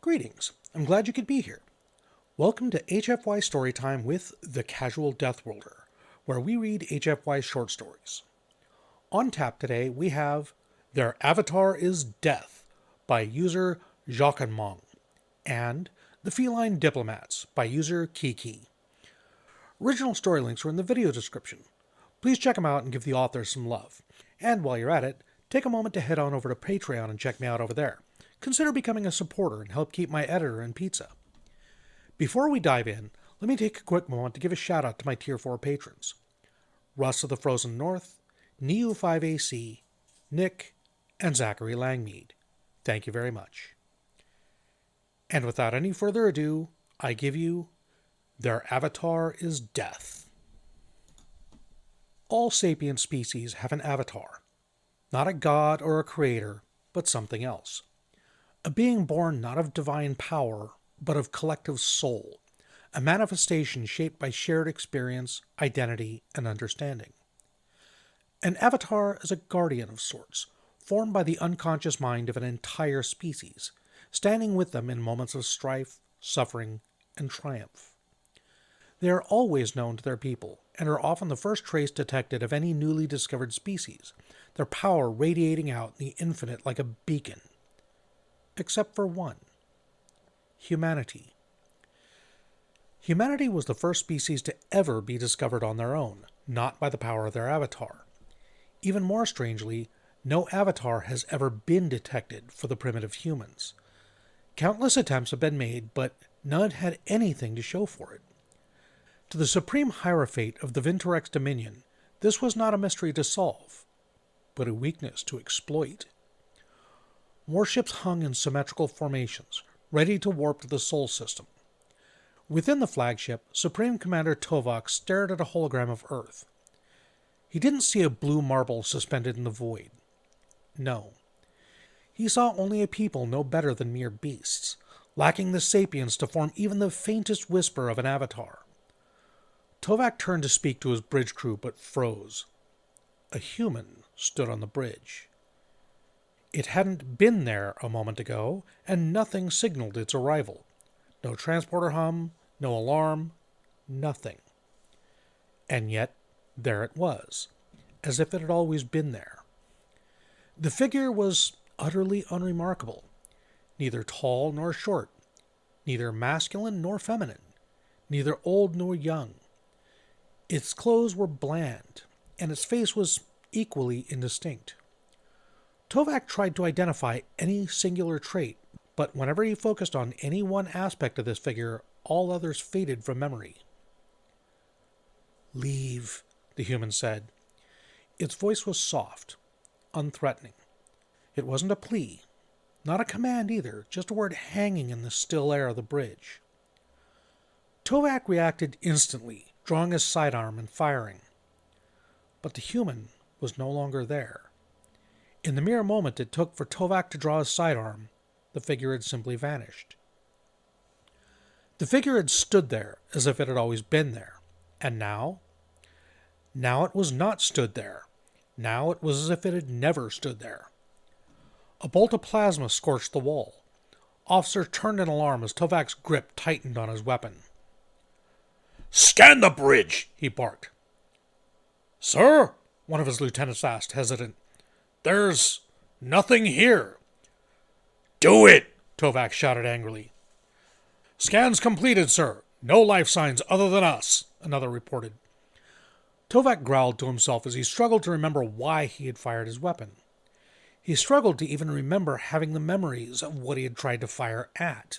Greetings. I'm glad you could be here. Welcome to HFY Storytime with The Casual Deathworlder, where we read HFY short stories. On tap today, we have Their Avatar is Death by user Jochemjong and The Feline Diplomats by user Kiki. Original story links are in the video description. Please check them out and give the author some love. And while you're at it, take a moment to head on over to Patreon and check me out over there. Consider becoming a supporter and help keep my editor in pizza. Before we dive in, let me take a quick moment to give a shout out to my Tier 4 patrons. Russ of the Frozen North, Neo5AC, Nick, and Zachary Langmead. Thank you very much. And without any further ado, I give you Their Avatar is Death. All sapient species have an avatar. Not a god or a creator, but something else. A being born not of divine power, but of collective soul, a manifestation shaped by shared experience, identity, and understanding. An avatar is a guardian of sorts, formed by the unconscious mind of an entire species, standing with them in moments of strife, suffering, and triumph. They are always known to their people, and are often the first trace detected of any newly discovered species, their power radiating out in the infinite like a beacon. Except for one. Humanity. Humanity was the first species to ever be discovered on their own, not by the power of their avatar. Even more strangely, no avatar has ever been detected for the primitive humans. Countless attempts have been made, but none had anything to show for it. To the supreme hierophant of the Vinterex Dominion, this was not a mystery to solve, but a weakness to exploit. Warships hung in symmetrical formations, ready to warp to the Sol system. Within the flagship, Supreme Commander Tovak stared at a hologram of Earth. He didn't see a blue marble suspended in the void. No. He saw only a people no better than mere beasts, lacking the sapience to form even the faintest whisper of an avatar. Tovak turned to speak to his bridge crew, but froze. A human stood on the bridge. It hadn't been there a moment ago, and nothing signaled its arrival. No transporter hum, no alarm, nothing. And yet, there it was, as if it had always been there. The figure was utterly unremarkable, neither tall nor short, neither masculine nor feminine, neither old nor young. Its clothes were bland, and its face was equally indistinct. Tovak tried to identify any singular trait, but whenever he focused on any one aspect of this figure, all others faded from memory. "Leave," the human said. Its voice was soft, unthreatening. It wasn't a plea, not a command either, just a word hanging in the still air of the bridge. Tovak reacted instantly, drawing his sidearm and firing. But the human was no longer there. In the mere moment it took for Tovak to draw his sidearm, the figure had simply vanished. The figure had stood there as if it had always been there. And now? Now it was not stood there. Now it was as if it had never stood there. A bolt of plasma scorched the wall. Officer turned in alarm as Tovak's grip tightened on his weapon. "Scan the bridge!" he barked. "Sir?" one of his lieutenants asked, hesitant. "There's nothing here." "Do it!" Tovak shouted angrily. "Scans completed, sir. No life signs other than us," another reported. Tovak growled to himself as he struggled to remember why he had fired his weapon. He struggled to even remember having the memories of what he had tried to fire at.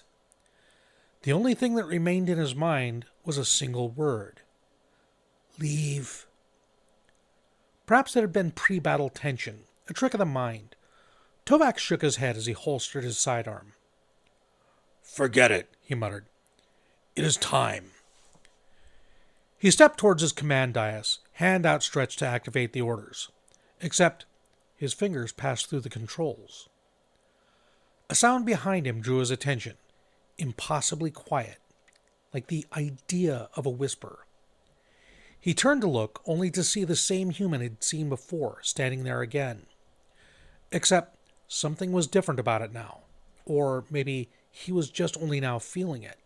The only thing that remained in his mind was a single word. Leave. Perhaps it had been pre-battle tension, a trick of the mind. Tovak shook his head as he holstered his sidearm. "Forget it," he muttered. "It is time." He stepped towards his command dais, hand outstretched to activate the orders. Except his fingers passed through the controls. A sound behind him drew his attention, impossibly quiet, like the idea of a whisper. He turned to look, only to see the same human he'd seen before, standing there again. Except something was different about it now. Or maybe he was just only now feeling it.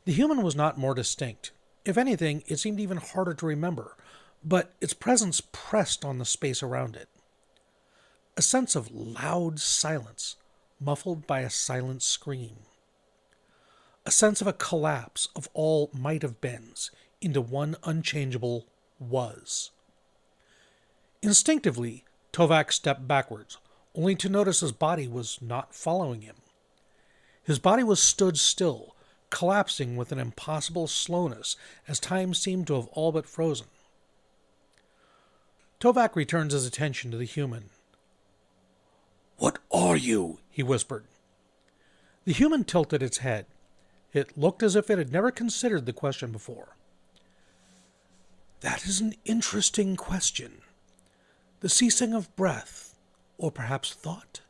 The human was not more distinct. If anything, it seemed even harder to remember, but its presence pressed on the space around it. A sense of loud silence, muffled by a silent scream. A sense of a collapse of all might-have-beens into one unchangeable was. Instinctively, Tovak stepped backwards, only to notice his body was not following him. His body was stood still, collapsing with an impossible slowness as time seemed to have all but frozen. Tovak returns his attention to the human. "What are you?" he whispered. The human tilted its head. It looked as if it had never considered the question before. "That is an interesting question. The ceasing of breath, or perhaps thought?"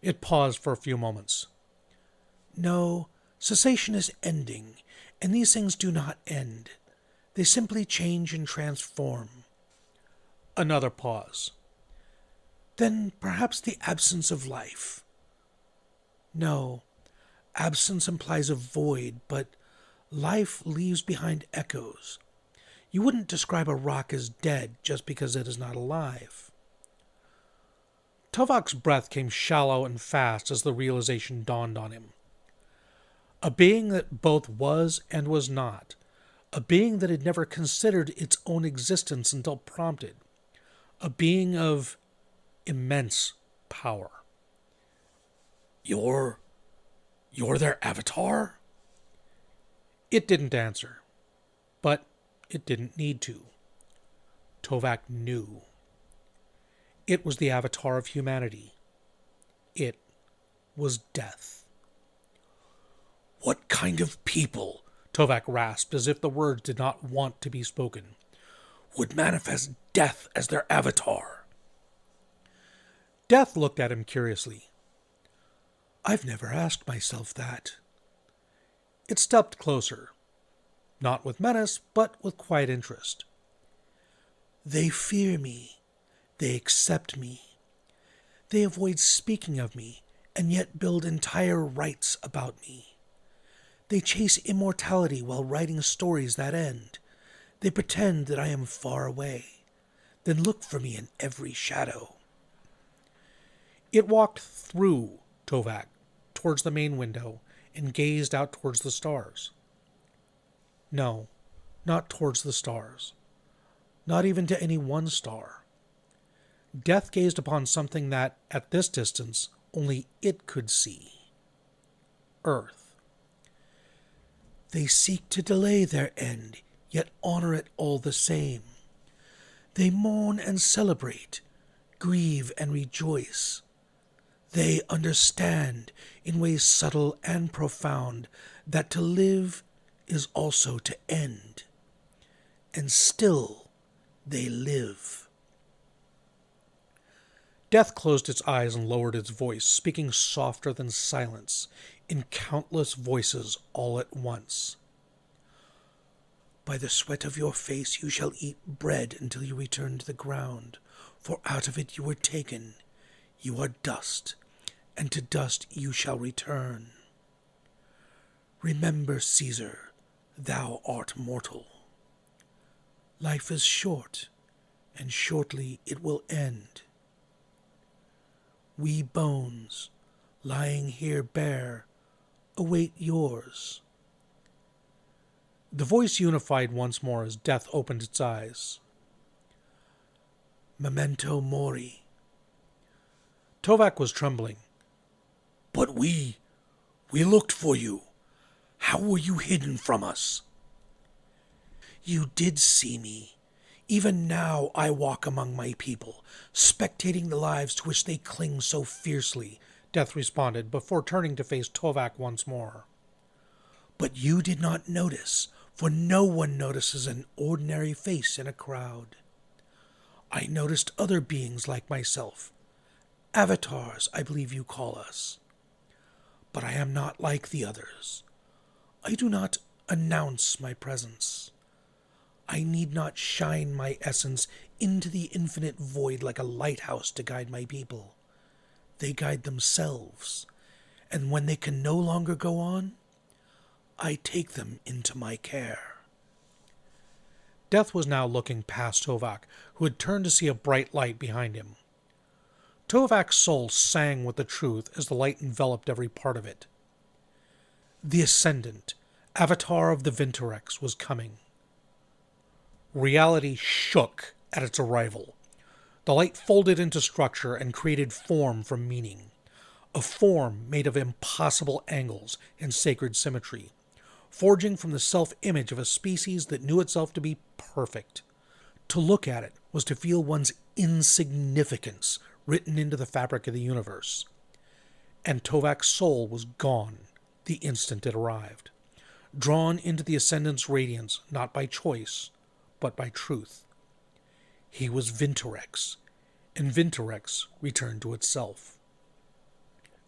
It paused for a few moments. "No, cessation is ending, and these things do not end. They simply change and transform." Another pause. "Then perhaps the absence of life." "No, absence implies a void, but life leaves behind echoes. You wouldn't describe a rock as dead just because it is not alive." Tovak's breath came shallow and fast as the realization dawned on him. A being that both was and was not. A being that had never considered its own existence until prompted. A being of immense power. You're their avatar?" It didn't answer, but it didn't need to. Tovak knew. It was the avatar of humanity. It was death. "What kind of people," Tovak rasped, as if the words did not want to be spoken, "would manifest death as their avatar?" Death looked at him curiously. "I've never asked myself that." It stepped closer, not with menace, but with quiet interest. "They fear me. They accept me. They avoid speaking of me, and yet build entire rites about me. They chase immortality while writing stories that end. They pretend that I am far away, then look for me in every shadow." It walked through Tovak, towards the main window, and gazed out towards the stars. No, not towards the stars. Not even to any one star. Death gazed upon something that, at this distance, only it could see. Earth. "They seek to delay their end, yet honor it all the same. They mourn and celebrate, grieve and rejoice. They understand, in ways subtle and profound, that to live is also to end. And still they live." Death closed its eyes and lowered its voice, speaking softer than silence, in countless voices all at once. "By the sweat of your face you shall eat bread until you return to the ground, for out of it you were taken. You are dust, and to dust you shall return. Remember, Caesar, thou art mortal. Life is short, and shortly it will end. We bones, lying here bare, await yours." The voice unified once more as death opened its eyes. "Memento mori." Tovak was trembling. "But we looked for you. How were you hidden from us?" "You did see me. Even now I walk among my people, spectating the lives to which they cling so fiercely," Death responded, before turning to face Tovak once more. "But you did not notice, for no one notices an ordinary face in a crowd. I noticed other beings like myself. Avatars, I believe you call us. But I am not like the others. I do not announce my presence. I need not shine my essence into the infinite void like a lighthouse to guide my people. They guide themselves, and when they can no longer go on, I take them into my care. Death was now looking past Tovak, who had turned to see a bright light behind him. Tovak's soul sang with the truth as the light enveloped every part of it. The Ascendant, avatar of the Vinterex, was coming. Reality shook at its arrival. The light folded into structure and created form from meaning, a form made of impossible angles and sacred symmetry, forging from the self-image of a species that knew itself to be perfect. To look at it was to feel one's insignificance written into the fabric of the universe. And Tovak's soul was gone the instant it arrived, drawn into the Ascendant's radiance not by choice, but by truth. He was Vinterex, and Vinterex returned to itself.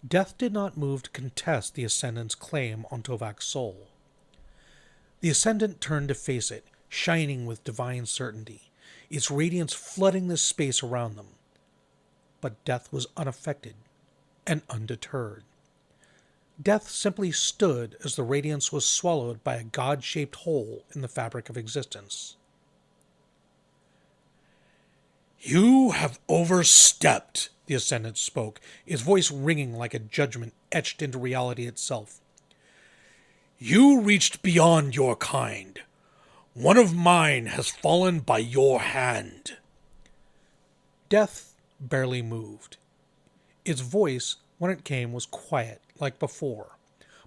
Death did not move to contest the Ascendant's claim on Tovak's soul. The Ascendant turned to face it, shining with divine certainty, its radiance flooding the space around them. But Death was unaffected and undeterred. Death simply stood as the radiance was swallowed by a God-shaped hole in the fabric of existence. "You have overstepped," the Ascendant spoke, its voice ringing like a judgment etched into reality itself. "You reached beyond your kind. One of mine has fallen by your hand." Death barely moved. Its voice, when it came, was quiet, like before,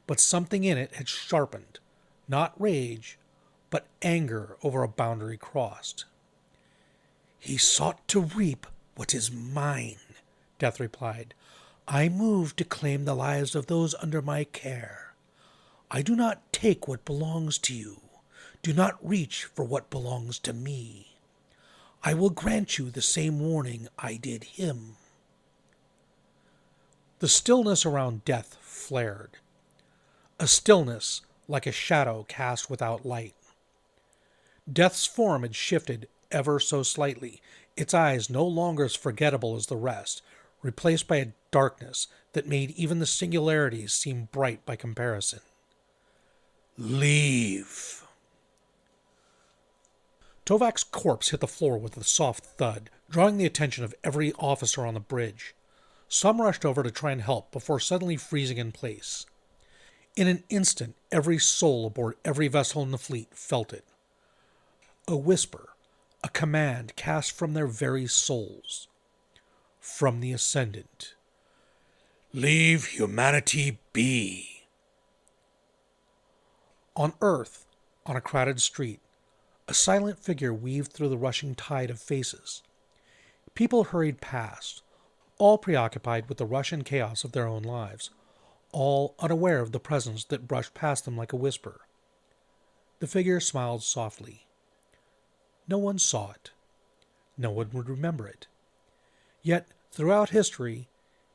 but something in it had sharpened, not rage, but anger over a boundary crossed. "He sought to reap what is mine," Death replied. "I moved to claim the lives of those under my care. I do not take what belongs to you. Do not reach for what belongs to me. I will grant you the same warning I did him." The stillness around Death flared, a stillness like a shadow cast without light. Death's form had shifted ever so slightly, its eyes no longer as forgettable as the rest, replaced by a darkness that made even the singularities seem bright by comparison. "Leave." Tovak's corpse hit the floor with a soft thud, drawing the attention of every officer on the bridge. Some rushed over to try and help before suddenly freezing in place. In an instant, every soul aboard every vessel in the fleet felt it. A whisper, a command cast from their very souls. From the Ascendant. "Leave humanity be." On Earth, on a crowded street, a silent figure weaved through the rushing tide of faces. People hurried past, all preoccupied with the rush and chaos of their own lives, all unaware of the presence that brushed past them like a whisper. The figure smiled softly. No one saw it. No one would remember it. Yet, throughout history,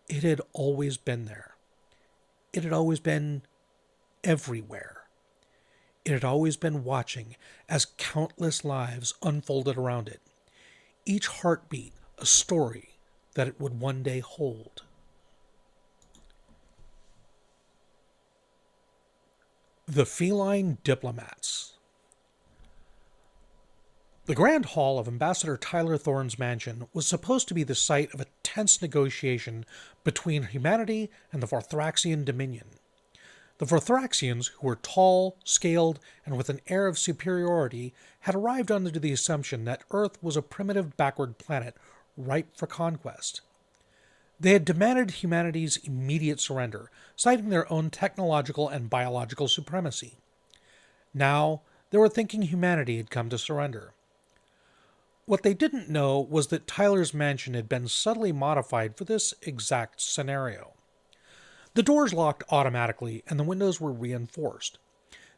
it had always been there. It had always been everywhere. It had always been watching as countless lives unfolded around it, each heartbeat a story that it would one day hold. The Feline Diplomats. The Grand Hall of Ambassador Tyler Thorne's mansion was supposed to be the site of a tense negotiation between humanity and the Vorthraxian Dominion. The Vorthraxians, who were tall, scaled, and with an air of superiority, had arrived under the assumption that Earth was a primitive backward planet ripe for conquest. They had demanded humanity's immediate surrender, citing their own technological and biological supremacy. Now, they were thinking humanity had come to surrender. What they didn't know was that Tyler's mansion had been subtly modified for this exact scenario. The doors locked automatically and the windows were reinforced.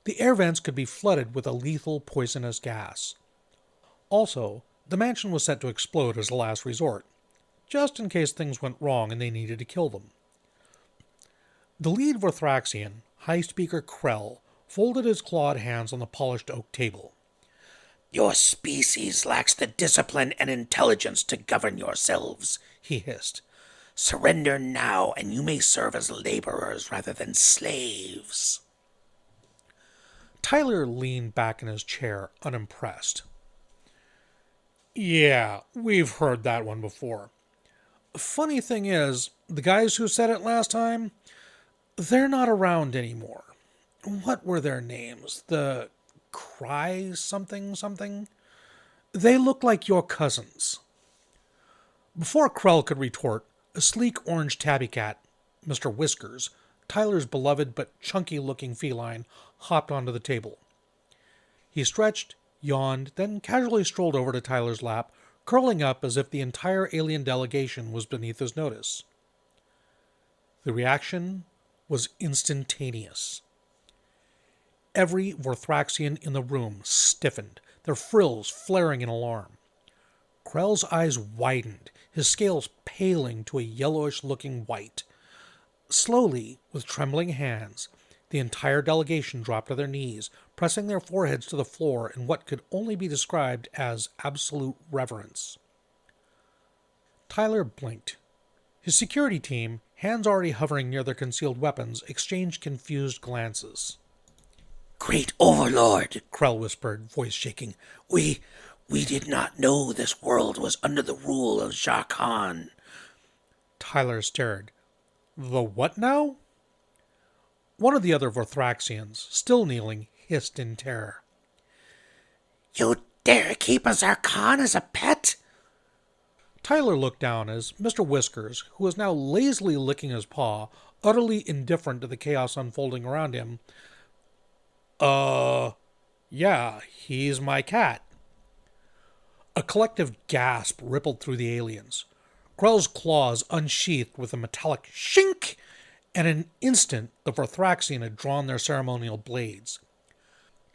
The air vents could be flooded with a lethal poisonous gas. Also, the mansion was set to explode as a last resort, just in case things went wrong and they needed to kill them. The lead Vorthraxian, High Speaker Krell, folded his clawed hands on the polished oak table. "Your species lacks the discipline and intelligence to govern yourselves," he hissed. Surrender now, and you may serve as laborers rather than slaves. Tyler leaned back in his chair, unimpressed. Yeah, we've heard that one before. Funny thing is, the guys who said it last time, they're not around anymore. What were their names? The Cry something something? They look like your cousins. Before Krell could retort, a sleek orange tabby cat, Mr. Whiskers, Tyler's beloved but chunky-looking feline, hopped onto the table. He stretched, yawned, then casually strolled over to Tyler's lap, curling up as if the entire alien delegation was beneath his notice. The reaction was instantaneous. Every Vorthraxian in the room stiffened, their frills flaring in alarm. Krell's eyes widened, his scales paling to a yellowish-looking white. Slowly, with trembling hands, the entire delegation dropped to their knees, pressing their foreheads to the floor in what could only be described as absolute reverence. Tyler blinked. His security team, hands already hovering near their concealed weapons, exchanged confused glances. Great Overlord, Krell whispered, voice shaking. We did not know this world was under the rule of Jochemjong. Tyler stared. The what now? One of the other Vorthraxians, still kneeling, hissed in terror. You dare keep a Zarkon as a pet? Tyler looked down as Mr. Whiskers, who was now lazily licking his paw, utterly indifferent to the chaos unfolding around him. Yeah, he's my cat. A collective gasp rippled through the aliens. Krell's claws unsheathed with a metallic shink, and in an instant the Vorthraxian had drawn their ceremonial blades.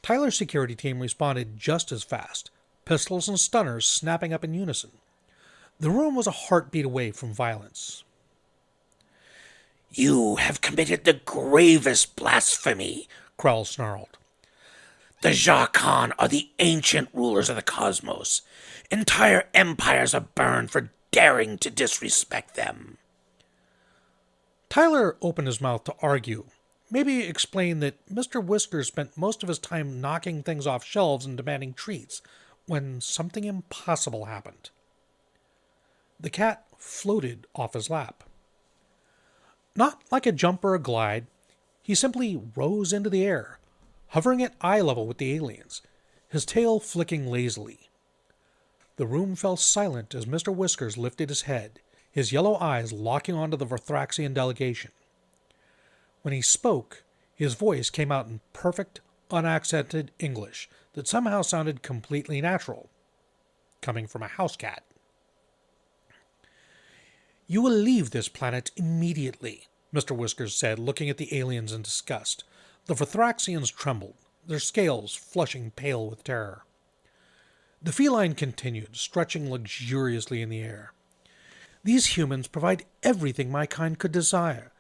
Tyler's security team responded just as fast, pistols and stunners snapping up in unison. The room was a heartbeat away from violence. You have committed the gravest blasphemy, Krell snarled. The Jochemjong are the ancient rulers of the cosmos. Entire empires are burned for daring to disrespect them. Tyler opened his mouth to argue, maybe explain that Mr. Whiskers spent most of his time knocking things off shelves and demanding treats, when something impossible happened. The cat floated off his lap. Not like a jump or a glide, he simply rose into the air, hovering at eye level with the aliens, his tail flicking lazily. The room fell silent as Mr. Whiskers lifted his head, his yellow eyes locking onto the Vorthraxian delegation. When he spoke, his voice came out in perfect, unaccented English that somehow sounded completely natural, coming from a house cat. You will leave this planet immediately, Mr. Whiskers said, looking at the aliens in disgust. The Vorthraxians trembled, their scales flushing pale with terror. The feline continued, stretching luxuriously in the air. These humans provide everything my kind could desire.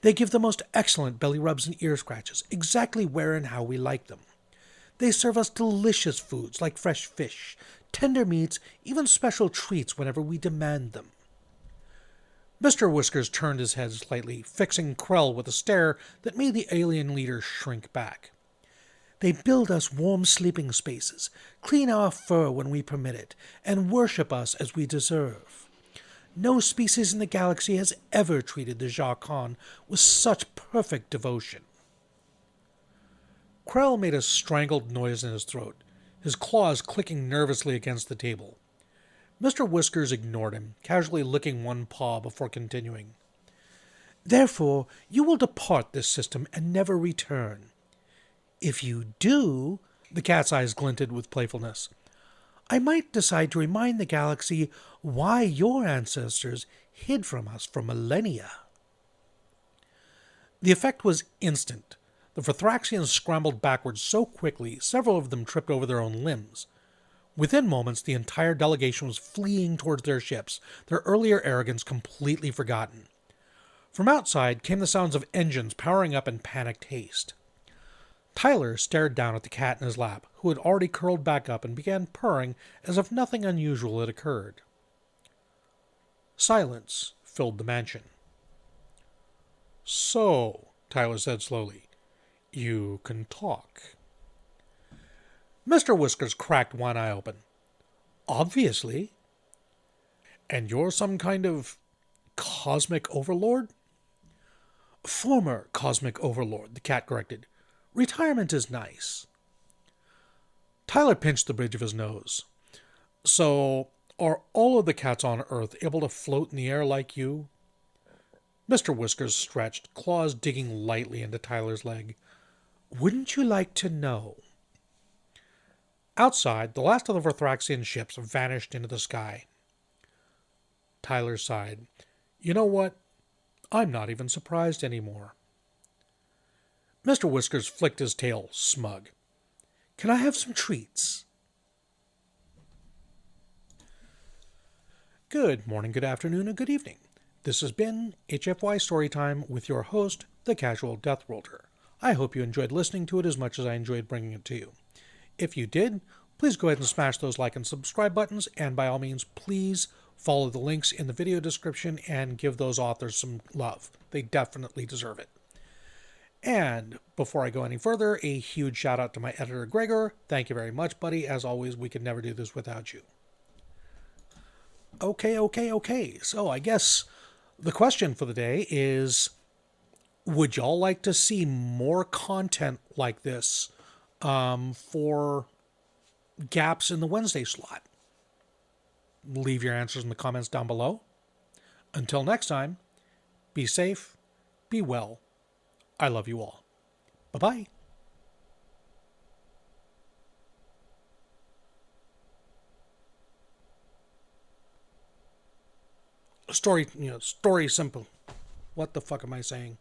They give the most excellent belly rubs and ear scratches, exactly where and how we like them. They serve us delicious foods like fresh fish, tender meats, even special treats whenever we demand them. Mr. Whiskers turned his head slightly, fixing Krell with a stare that made the alien leader shrink back. They build us warm sleeping spaces, clean our fur when we permit it, and worship us as we deserve. No species in the galaxy has ever treated the Jochemjong with such perfect devotion. Krell made a strangled noise in his throat, his claws clicking nervously against the table. Mr. Whiskers ignored him, casually licking one paw before continuing. Therefore, you will depart this system and never return. If you do, the cat's eyes glinted with playfulness, I might decide to remind the galaxy why your ancestors hid from us for millennia. The effect was instant. The Vorthraxians scrambled backwards so quickly, several of them tripped over their own limbs. Within moments, the entire delegation was fleeing towards their ships, their earlier arrogance completely forgotten. From outside came the sounds of engines powering up in panicked haste. Tyler stared down at the cat in his lap, who had already curled back up and began purring as if nothing unusual had occurred. Silence filled the mansion. "So," Tyler said slowly, "you can talk." Mr. Whiskers cracked one eye open. "Obviously." "And you're some kind of cosmic overlord?" "Former cosmic overlord," the cat corrected. "Retirement is nice." Tyler pinched the bridge of his nose. "So, are all of the cats on Earth able to float in the air like you?" Mr. Whiskers stretched, claws digging lightly into Tyler's leg. "Wouldn't you like to know?" Outside, the last of the Verthraxian ships vanished into the sky. Tyler sighed. "You know what? I'm not even surprised anymore." Mr. Whiskers flicked his tail, smug. "Can I have some treats?" Good morning, good afternoon, and good evening. This has been HFY Storytime with your host, the Casual Deathworlder. I hope you enjoyed listening to it as much as I enjoyed bringing it to you. If you did, please go ahead and smash those like and subscribe buttons, and by all means, please follow the links in the video description and give those authors some love. They definitely deserve it. And before I go any further, a huge shout out to my editor, Greygor. Thank you very much, buddy. As always, we could never do this without you. Okay. So I guess the question for the day is, would y'all like to see more content like this for gaps in the Wednesday slot? Leave your answers in the comments down below. Until next time, be safe, be well. I love you all. Bye-bye. Story simple. What the fuck am I saying?